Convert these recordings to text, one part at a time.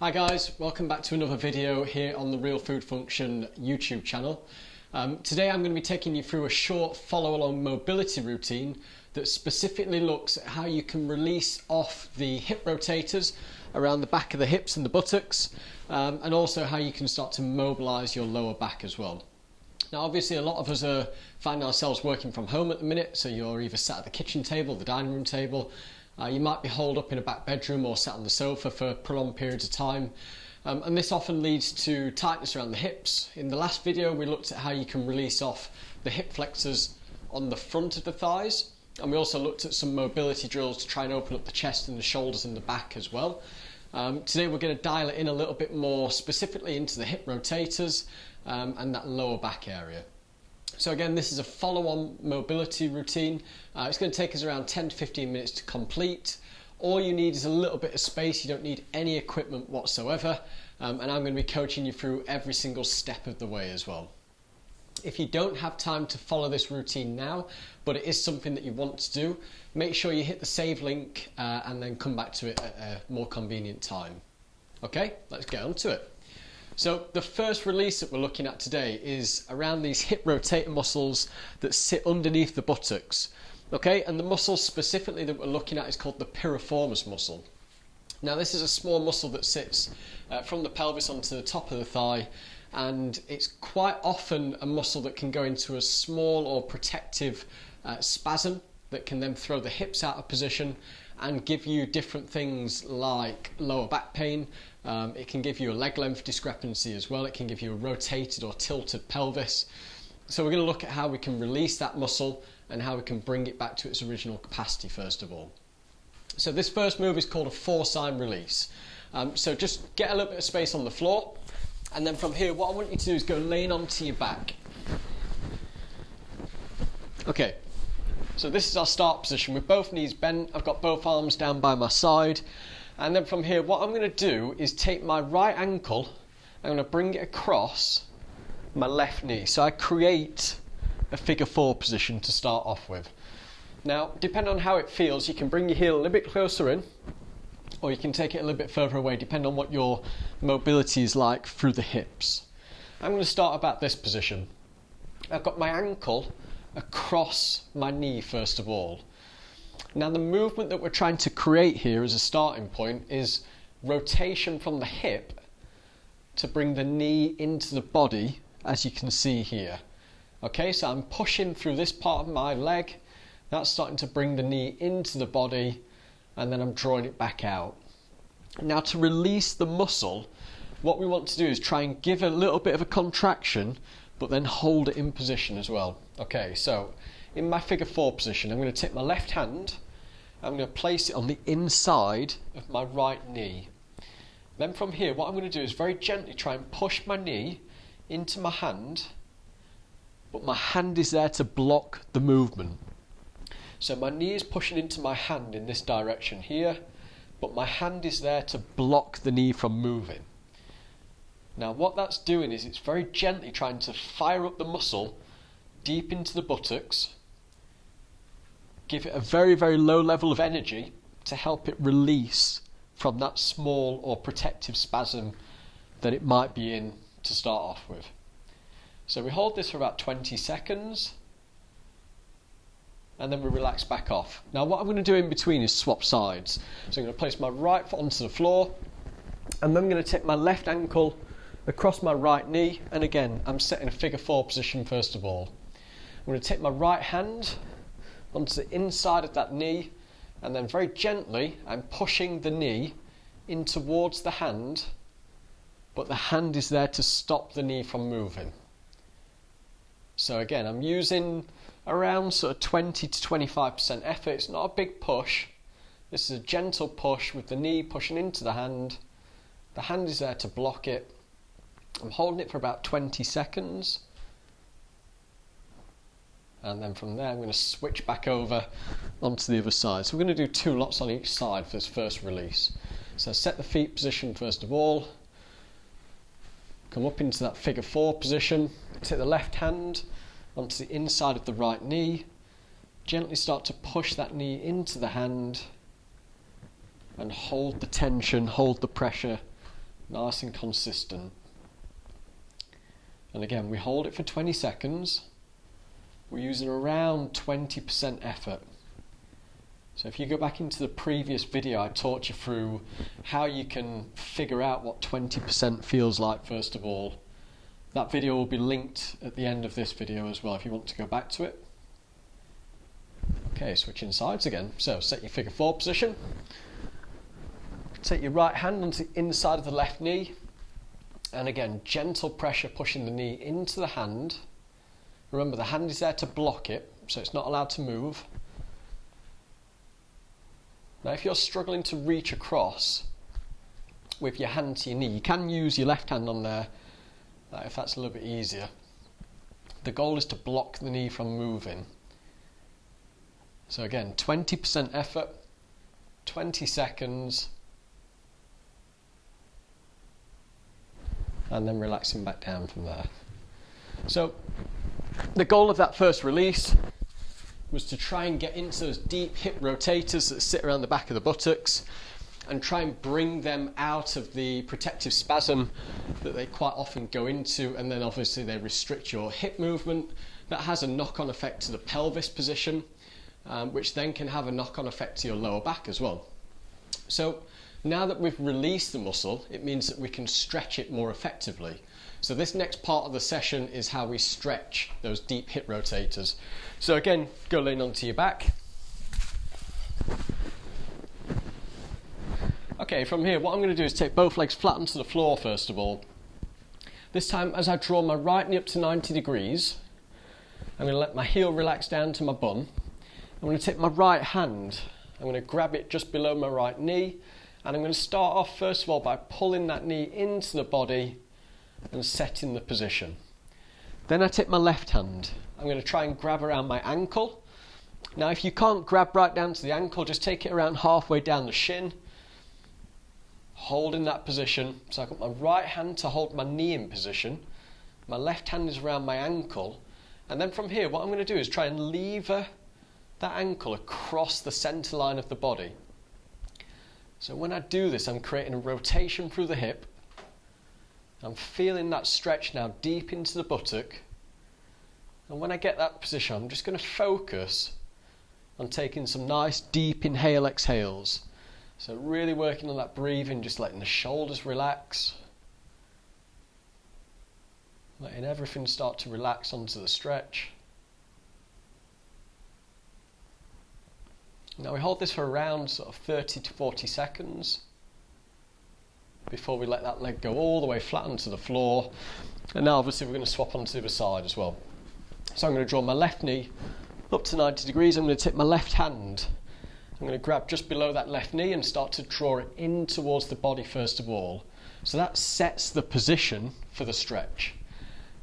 Hi guys, welcome back to another video here on the Real Food Function YouTube channel. Today I'm going to be taking you through a short follow-along mobility routine that specifically looks at how you can release off the hip rotators around the back of the hips and the buttocks, and also how you can start to mobilize your lower back as well. Now obviously a lot of us find ourselves working from home at the minute, so you're either sat at the kitchen table, the dining room table, you might be holed up in a back bedroom or sat on the sofa for prolonged periods of time, and this often leads to tightness around the hips. In the last video we looked at how you can release off the hip flexors on the front of the thighs, and we also looked at some mobility drills to try and open up the chest and the shoulders and the back as well. Today we're going to dial it in a little bit more specifically into the hip rotators and that lower back area. So again, this is a follow-on mobility routine. It's going to take us around 10 to 15 minutes to complete. All you need is a little bit of space. You don't need any equipment whatsoever, and I'm going to be coaching you through every single step of the way as well. If you don't have time to follow this routine now, but it is something that you want to do, make sure you hit the save link and then come back to it at a more convenient time. Okay, let's get on to it. So the first release that we're looking at today is around these hip rotator muscles that sit underneath the buttocks. Okay, and the muscle specifically that we're looking at is called the piriformis muscle. Now this is a small muscle that sits from the pelvis onto the top of the thigh, and it's quite often a muscle that can go into a small or protective spasm that can then throw the hips out of position and give you different things like lower back pain. It can give you a leg length discrepancy as well. It can give you a rotated or tilted pelvis. So we're going to look at how we can release that muscle and how we can bring it back to its original capacity first of all. So this first move is called a 4-sign release. So just get a little bit of space on the floor, and then from here what I want you to do is go laying onto your back. Okay, so this is our start position with both knees bent. I've got both arms down by my side. And then from here, what I'm going to do is take my right ankle, I'm going to bring it across my left knee. So I create a figure 4 position to start off with. Now, depending on how it feels, you can bring your heel a little bit closer in, or you can take it a little bit further away, depending on what your mobility is like through the hips. I'm going to start about this position. I've got my ankle across my knee first of all. Now the movement that we're trying to create here as a starting point is rotation from the hip to bring the knee into the body, as you can see here. Okay, so I'm pushing through this part of my leg, that's starting to bring the knee into the body, and then I'm drawing it back out. Now to release the muscle, what we want to do is try and give a little bit of a contraction, but then hold it in position as well. Okay, so in my figure 4 position, I'm going to take my left hand, I'm going to place it on the inside of my right knee. Then from here, what I'm going to do is very gently try and push my knee into my hand, but my hand is there to block the movement. So my knee is pushing into my hand in this direction here, but my hand is there to block the knee from moving. Now what that's doing is it's very gently trying to fire up the muscle deep into the buttocks, give it a very, very low level of energy to help it release from that small or protective spasm that it might be in to start off with. So we hold this for about 20 seconds and then we relax back off. Now what I'm going to do in between is swap sides. So I'm going to place my right foot onto the floor, and then I'm going to take my left ankle across my right knee, and again I'm setting a figure 4 position first of all. I'm going to take my right hand onto the inside of that knee, and then very gently I'm pushing the knee in towards the hand, but the hand is there to stop the knee from moving. So again, I'm using around sort of 20 to 25% effort. It's not a big push. This is a gentle push with the knee pushing into the hand. The hand is there to block it. I'm holding it for about 20 seconds. And then from there I'm going to switch back over onto the other side. So we're going to do 2 lots on each side for this first release. So set the feet position first of all. Come up into that figure 4 position. Take the left hand onto the inside of the right knee. Gently start to push that knee into the hand and hold the tension, hold the pressure nice and consistent. And again, we hold it for 20 seconds. We're using around 20% effort. So if you go back into the previous video, I taught you through how you can figure out what 20% feels like first of all. That video will be linked at the end of this video as well if you want to go back to it. Okay, switching sides again. So set your figure 4 position. Take your right hand onto the inside of the left knee. And again, gentle pressure pushing the knee into the hand. Remember, the hand is there to block it, so it's not allowed to move. Now if you're struggling to reach across with your hand to your knee, you can use your left hand on there if that's a little bit easier. The goal is to block the knee from moving. So again, 20% effort, 20 seconds, and then relaxing back down from there. So the goal of that first release was to try and get into those deep hip rotators that sit around the back of the buttocks and try and bring them out of the protective spasm that they quite often go into, and then obviously they restrict your hip movement. That has a knock-on effect to the pelvis position, which then can have a knock-on effect to your lower back as well. So now that we've released the muscle, it means that we can stretch it more effectively. So this next part of the session is how we stretch those deep hip rotators. So again, go lean onto your back. Okay, from here, what I'm going to do is take both legs flat onto the floor first of all. This time, as I draw my right knee up to 90 degrees, I'm going to let my heel relax down to my bum. I'm going to take my right hand, I'm going to grab it just below my right knee, and I'm going to start off first of all by pulling that knee into the body and setting the position. Then I take my left hand, I'm going to try and grab around my ankle. Now if you can't grab right down to the ankle, just take it around halfway down the shin, holding that position. So I've got my right hand to hold my knee in position, my left hand is around my ankle, and then from here what I'm going to do is try and lever that ankle across the centre line of the body. So when I do this, I'm creating a rotation through the hip. I'm feeling that stretch now deep into the buttock, and when I get that position, I'm just going to focus on taking some nice deep exhales. So really working on that breathing, just letting the shoulders relax, letting everything start to relax onto the stretch. Now we hold this for around sort of 30 to 40 seconds before we let that leg go all the way flat onto the floor. And now obviously we're going to swap onto the other side as well. So I'm going to draw my left knee up to 90 degrees. I'm going to take my left hand. I'm going to grab just below that left knee and start to draw it in towards the body first of all. So that sets the position for the stretch.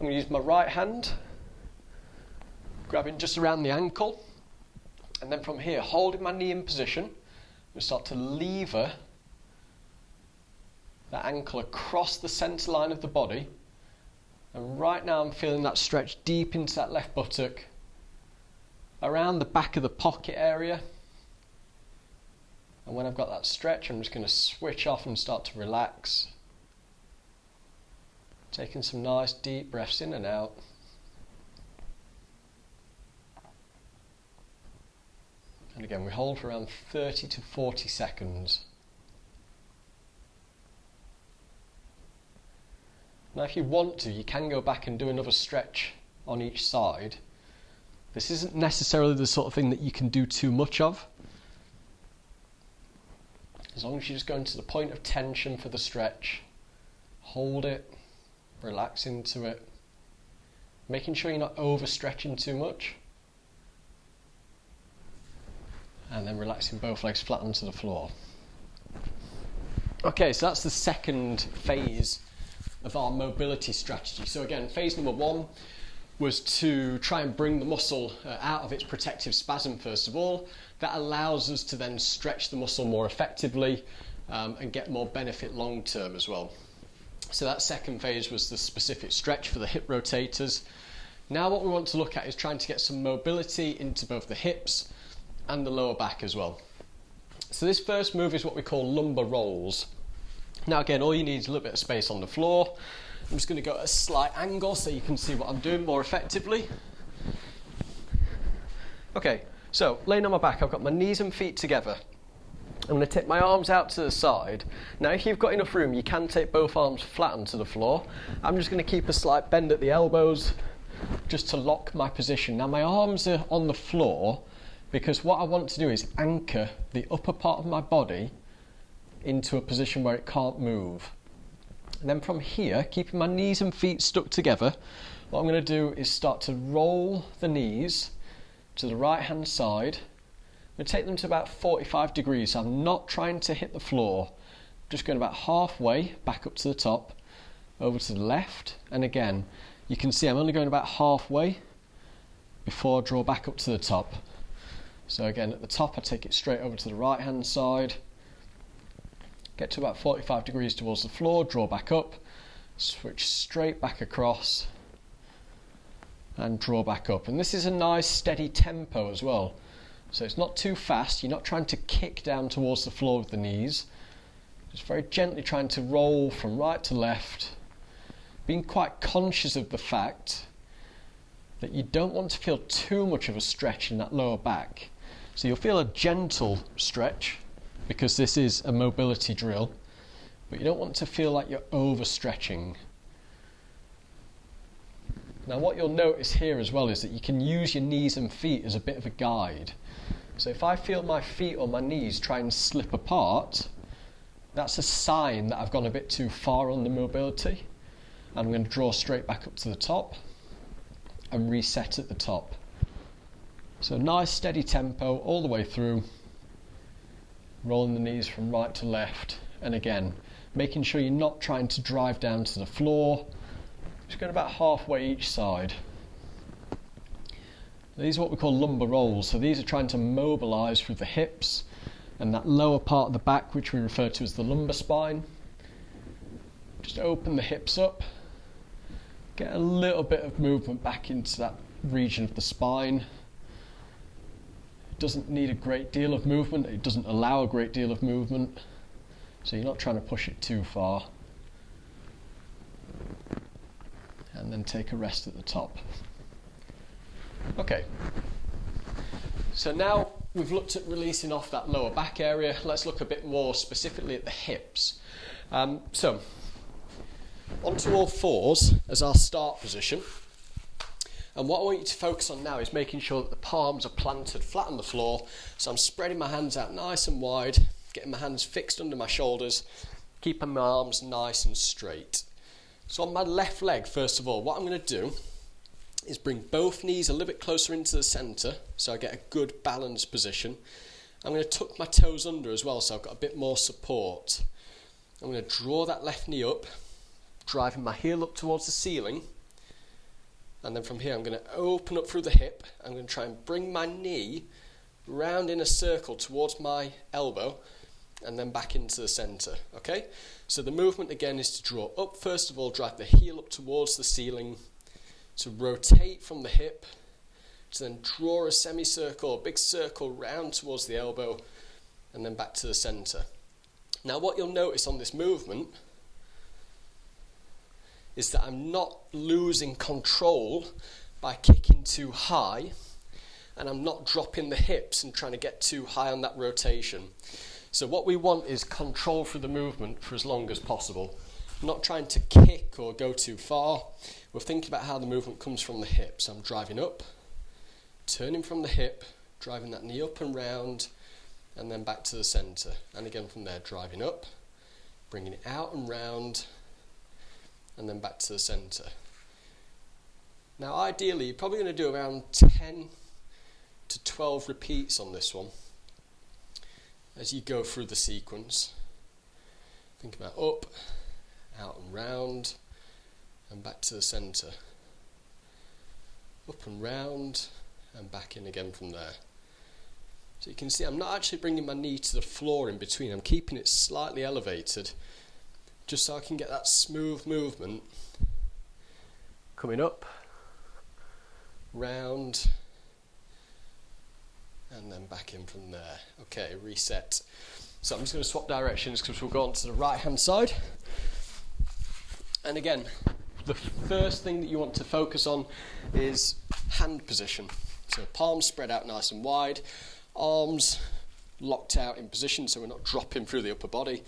I'm going to use my right hand, grabbing just around the ankle, and then from here, holding my knee in position, we start to lever that ankle across the centre line of the body. And right now I'm feeling that stretch deep into that left buttock, around the back of the pocket area. And when I've got that stretch, I'm just going to switch off and start to relax. Taking some nice deep breaths in and out. And again, we hold for around 30 to 40 seconds. Now if you want to, you can go back and do another stretch on each side. This isn't necessarily the sort of thing that you can do too much of. As long as you just go into the point of tension for the stretch, hold it, relax into it, making sure you're not overstretching too much, and then relaxing both legs flat onto the floor. Okay, so that's the second phase of our mobility strategy. So again, phase number 1 was to try and bring the muscle out of its protective spasm first of all. That allows us to then stretch the muscle more effectively and get more benefit long term as well. So that second phase was the specific stretch for the hip rotators. Now what we want to look at is trying to get some mobility into both the hips and the lower back as well. So this first move is what we call lumbar rolls. Now again, all you need is a little bit of space on the floor. I'm just going to go at a slight angle so you can see what I'm doing more effectively. Okay, so laying on my back, I've got my knees and feet together. I'm going to take my arms out to the side. Now if you've got enough room, you can take both arms flat onto the floor. I'm just going to keep a slight bend at the elbows just to lock my position. Now my arms are on the floor because what I want to do is anchor the upper part of my body into a position where it can't move. And then from here, keeping my knees and feet stuck together, what I'm going to do is start to roll the knees to the right hand side. I'm going to take them to about 45 degrees. So I'm not trying to hit the floor. I'm just going about halfway back up to the top, over to the left, and again you can see I'm only going about halfway before I draw back up to the top. So again, at the top I take it straight over to the right hand side, get to about 45 degrees towards the floor, draw back up, switch straight back across and draw back up. And this is a nice steady tempo as well. So it's not too fast, you're not trying to kick down towards the floor with the knees, just very gently trying to roll from right to left, being quite conscious of the fact that you don't want to feel too much of a stretch in that lower back. So you'll feel a gentle stretch because this is a mobility drill, but you don't want to feel like you're overstretching. Now what you'll notice here as well is that you can use your knees and feet as a bit of a guide. So if I feel my feet or my knees try and slip apart, that's a sign that I've gone a bit too far on the mobility. I'm going to draw straight back up to the top and reset at the top. So nice steady tempo all the way through, rolling the knees from right to left, and again making sure you're not trying to drive down to the floor, just going about halfway each side. These are what we call lumbar rolls, so these are trying to mobilise through the hips and that lower part of the back which we refer to as the lumbar spine. Just open the hips up, get a little bit of movement back into that region of the spine. It doesn't need a great deal of movement, it doesn't allow a great deal of movement, so you're not trying to push it too far. And then take a rest at the top. Okay, so now we've looked at releasing off that lower back area. Let's look a bit more specifically at the hips. So onto all fours as our start position, and what I want you to focus on now is making sure that the palms are planted flat on the floor. So I'm spreading my hands out nice and wide, getting my hands fixed under my shoulders, keeping my arms nice and straight. So on my left leg, first of all, what I'm going to do is bring both knees a little bit closer into the centre so I get a good balanced position. I'm going to tuck my toes under as well so I've got a bit more support. I'm going to draw that left knee up, driving my heel up towards the ceiling, and then from here I'm going to open up through the hip. I'm going to try and bring my knee round in a circle towards my elbow and then back into the centre. Okay, so the movement again is to draw up first of all, drive the heel up towards the ceiling, to rotate from the hip, to then draw a semicircle, a big circle round towards the elbow, and then back to the centre. Now what you'll notice on this movement is that I'm not losing control by kicking too high, and I'm not dropping the hips and trying to get too high on that rotation. So what we want is control through the movement for as long as possible. Not trying to kick or go too far. We're thinking about how the movement comes from the hip. So I'm driving up, turning from the hip, driving that knee up and round, and then back to the centre. And again from there, driving up, bringing it out and round, and then back to the centre. Now ideally, you're probably going to do around 10 to 12 repeats on this one as you go through the sequence. Think about up, out and round, and back to the centre. Up and round, and back in again from there. So you can see I'm not actually bringing my knee to the floor in between. I'm keeping it slightly elevated, just so I can get that smooth movement coming up, round, and then back in from there. Okay, reset. So I'm just going to swap directions because we'll go on to the right hand side. And again, the first thing that you want to focus on is hand position. So palms spread out nice and wide, arms locked out in position so we're not dropping through the upper body.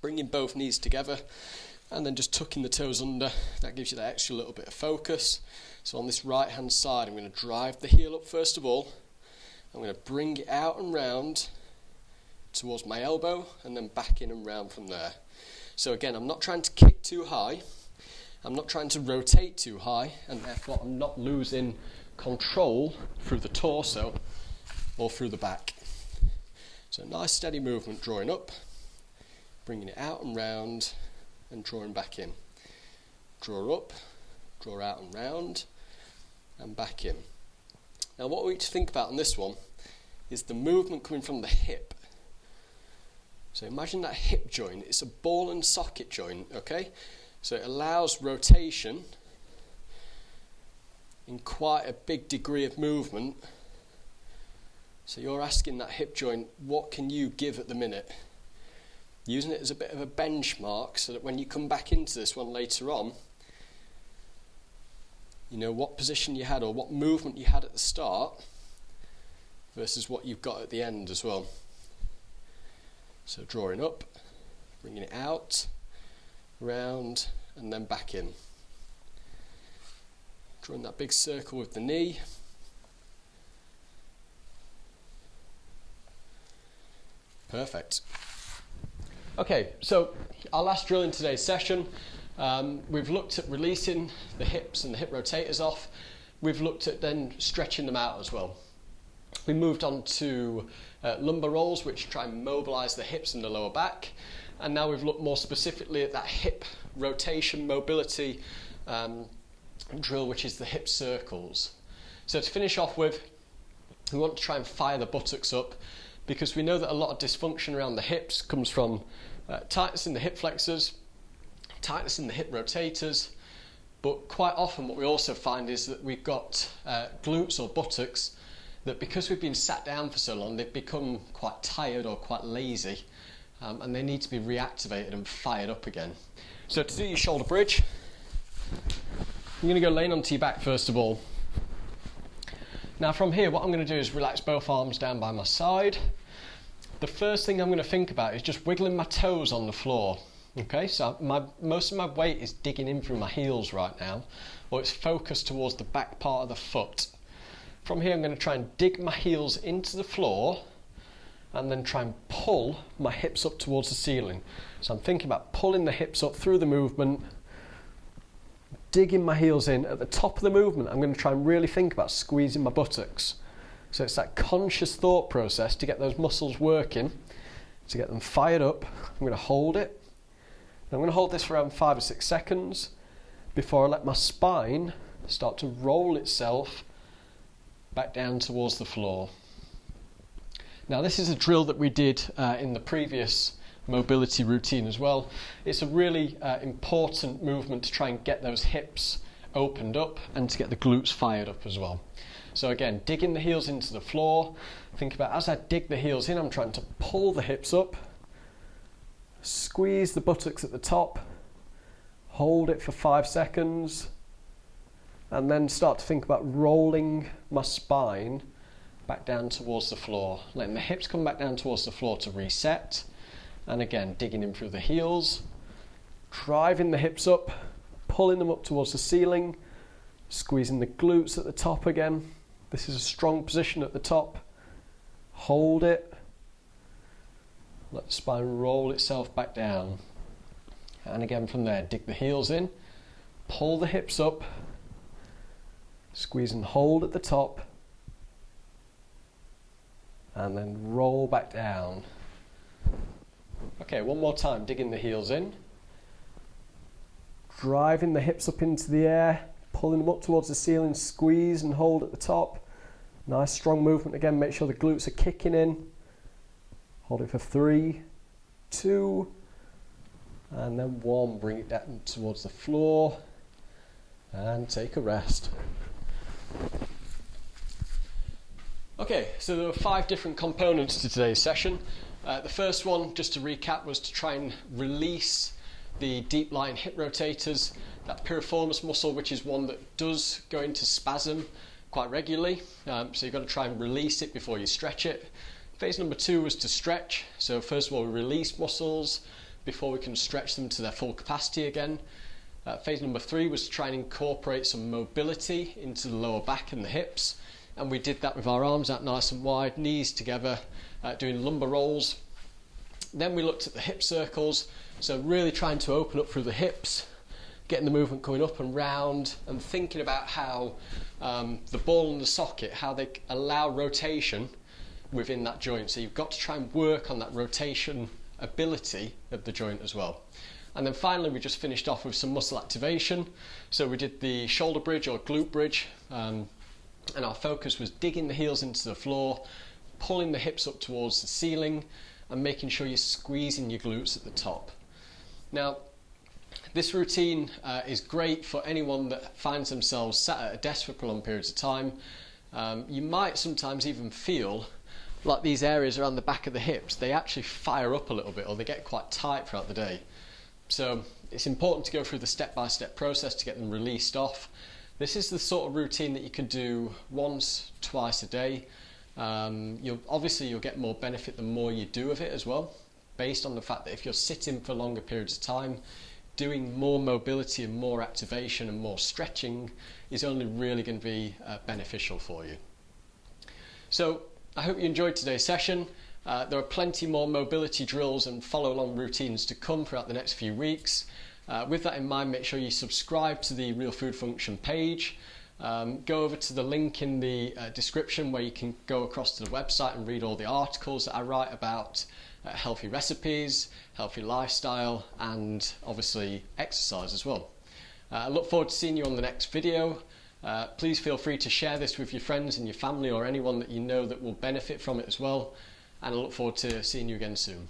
Bringing both knees together and then just tucking the toes under. That gives you that extra little bit of focus. So on this right hand side, I'm going to drive the heel up first of all. I'm going to bring it out and round towards my elbow and then back in and round from there. So again, I'm not trying to kick too high. I'm not trying to rotate too high, and therefore I'm not losing control through the torso or through the back. So nice steady movement, drawing up, bringing it out and round and drawing back in. Draw up, draw out and round and back in. Now what we need to think about on this one is the movement coming from the hip. So imagine that hip joint, it's a ball and socket joint, okay? So it allows rotation in quite a big degree of movement. So you're asking that hip joint, what can you give at the minute? Using it as a bit of a benchmark so that when you come back into this one later on, you know what position you had or what movement you had at the start versus what you've got at the end as well. So drawing up, bringing it out, round and then back in. Drawing that big circle with the knee. Perfect. Okay, so our last drill in today's session, we've looked at releasing the hips and the hip rotators off. We've looked at then stretching them out as well. We moved on to lumbar rolls, which try and mobilise the hips and the lower back. And now we've looked more specifically at that hip rotation mobility drill, which is the hip circles. So to finish off with, we want to try and fire the buttocks up, because we know that a lot of dysfunction around the hips comes from tightness in the hip flexors, tightness in the hip rotators, but quite often what we also find is that we've got glutes or buttocks that, because we've been sat down for so long, they've become quite tired or quite lazy, and they need to be reactivated and fired up again. So to do your shoulder bridge, you're going to go laying onto your back first of all. Now from here, what I'm going to do is relax both arms down by my side. The first thing I'm going to think about is just wiggling my toes on the floor. Okay, so most of my weight is digging in through my heels right now, or it's focused towards the back part of the foot. From here, I'm going to try and dig my heels into the floor and then try and pull my hips up towards the ceiling. So I'm thinking about pulling the hips up through the movement, digging my heels in. At the top of the movement, I'm going to try and really think about squeezing my buttocks. So it's that conscious thought process to get those muscles working, to get them fired up. I'm going to hold it. I'm going to hold this for around 5 or 6 seconds before I let my spine start to roll itself back down towards the floor. Now this is a drill that we did in the previous mobility routine as well. It's a really important movement to try and get those hips opened up and to get the glutes fired up as well. So again, digging the heels into the floor. Think about, as I dig the heels in, I'm trying to pull the hips up, squeeze the buttocks at the top, hold it for 5 seconds, and then start to think about rolling my spine back down towards the floor, letting the hips come back down towards the floor to reset. And again, digging in through the heels, driving the hips up, pulling them up towards the ceiling, squeezing the glutes at the top again. This is a strong position at the top. Hold it. Let the spine roll itself back down. And again from there, dig the heels in, pull the hips up, squeeze and hold at the top, and then roll back down. Okay, one more time, digging the heels in, driving the hips up into the air, pulling them up towards the ceiling, squeeze and hold at the top. Nice strong movement again, make sure the glutes are kicking in. Hold it for 3, 2, and then 1. Bring it down towards the floor and take a rest. Okay, so there were 5 different components to today's session. The first one, just to recap, was to try and release the deep lying hip rotators, that piriformis muscle, which is one that does go into spasm quite regularly, so you've got to try and release it before you stretch it. Phase number 2 was to stretch, so first of all we release muscles before we can stretch them to their full capacity again. Phase number 3 was to try and incorporate some mobility into the lower back and the hips, and we did that with our arms out nice and wide, knees together, doing lumbar rolls. Then we looked at the hip circles, so really trying to open up through the hips, getting the movement coming up and round, and thinking about how the ball and the socket, how they allow rotation within that joint. So you've got to try and work on that rotation ability of the joint as well. And then finally we just finished off with some muscle activation. So we did the shoulder bridge or glute bridge, and our focus was digging the heels into the floor, pulling the hips up towards the ceiling, and making sure you're squeezing your glutes at the top. Now, this routine is great for anyone that finds themselves sat at a desk for prolonged periods of time. You might sometimes even feel like these areas around the back of the hips, they actually fire up a little bit, or they get quite tight throughout the day. So it's important to go through the step-by-step process to get them released off. This is the sort of routine that you can do once, twice a day. You'll get more benefit the more you do of it as well, based on the fact that if you're sitting for longer periods of time, doing more mobility and more activation and more stretching is only really going to be beneficial for you. So I hope you enjoyed today's session. There are plenty more mobility drills and follow-along routines to come throughout the next few weeks. With that in mind, make sure you subscribe to the Real Food Function page. Go over to the link in the description where you can go across to the website and read all the articles that I write about healthy recipes, healthy lifestyle, and obviously exercise as well. I look forward to seeing you on the next video. Please feel free to share this with your friends and your family or anyone that you know that will benefit from it as well. And I look forward to seeing you again soon.